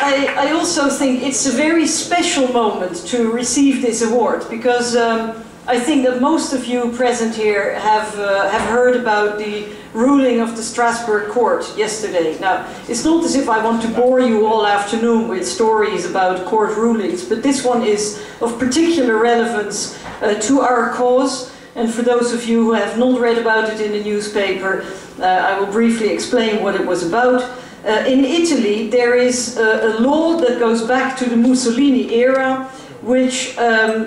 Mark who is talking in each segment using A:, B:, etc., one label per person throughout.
A: I also think it's a very special moment to receive this award, because I think that most of you present here have heard about the ruling of the Strasbourg court yesterday. Now, it's not as if I want to bore you all afternoon with stories about court rulings, but this one is of particular relevance to our cause. And for those of you who have not read about it in the newspaper, I will briefly explain what it was about. In Italy, there is a law that goes back to the Mussolini era, which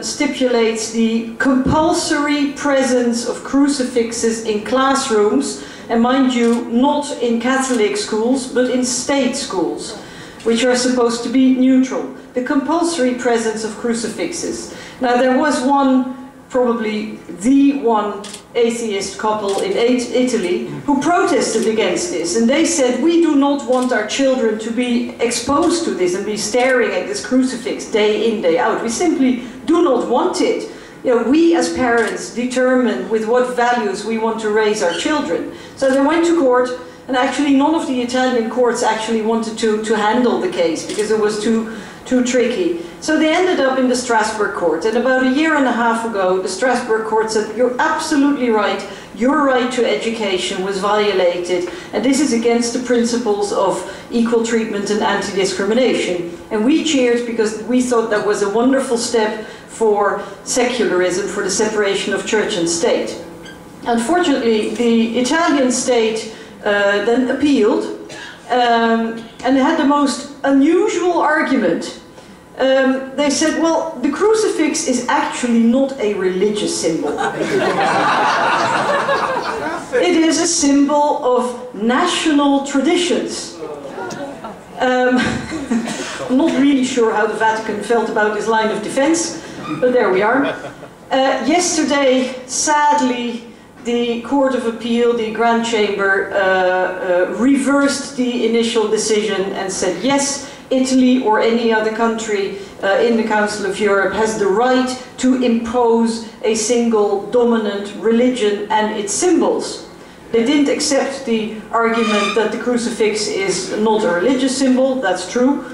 A: stipulates the compulsory presence of crucifixes in classrooms, and mind you, not in Catholic schools, but in state schools, which are supposed to be neutral. The compulsory presence of crucifixes. Now, there was one, probably the one atheist couple in Italy who protested against this, and they said, we do not want our children to be exposed to this and be staring at this crucifix day in, day out. We simply do not want it. You know, we as parents determine with what values we want to raise our children. So they went to court, and actually none of the Italian courts actually wanted to handle the case because it was too tricky. So they ended up in the Strasbourg court, and about a year and a half ago, the Strasbourg court said, you're absolutely right, your right to education was violated, and this is against the principles of equal treatment and anti-discrimination. And we cheered because we thought that was a wonderful step for secularism, for the separation of church and state. Unfortunately, the Italian state then appealed, and they had the most unusual argument. They said, well, the crucifix is actually not a religious symbol. It is a symbol of national traditions. I'm not really sure how the Vatican felt about this line of defense, but there we are. Yesterday, sadly, the Court of Appeal, the Grand Chamber, reversed the initial decision and said, yes, Italy or any other country in the Council of Europe has the right to impose a single dominant religion and its symbols. They didn't accept the argument that the crucifix is not a religious symbol. That's true,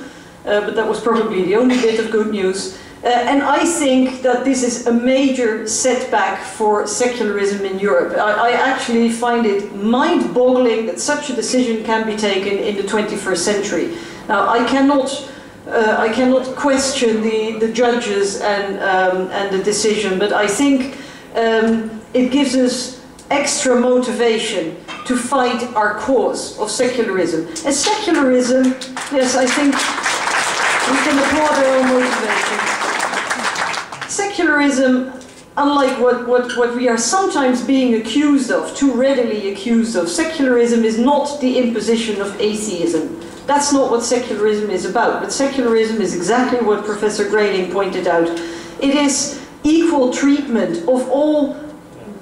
A: but that was probably the only bit of good news. And I think that this is a major setback for secularism in Europe. I actually find it mind-boggling that such a decision can be taken in the 21st century. Now, I cannot question the judges and the decision, but I think it gives us extra motivation to fight our cause of secularism. And secularism, yes, I think we can applaud our own motivation. Secularism, unlike what we are sometimes being accused of, too readily accused of, secularism is not the imposition of atheism. That's not what secularism is about. But secularism is exactly what Professor Grayling pointed out. It is equal treatment of all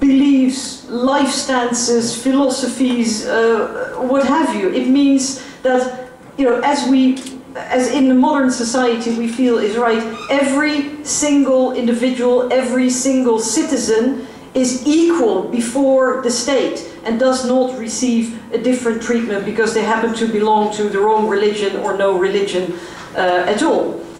A: beliefs, life stances, philosophies, what have you. It means that, you know, as in the modern society we feel is right, every single individual, every single citizen is equal before the state and does not receive a different treatment because they happen to belong to the wrong religion or no religion at all.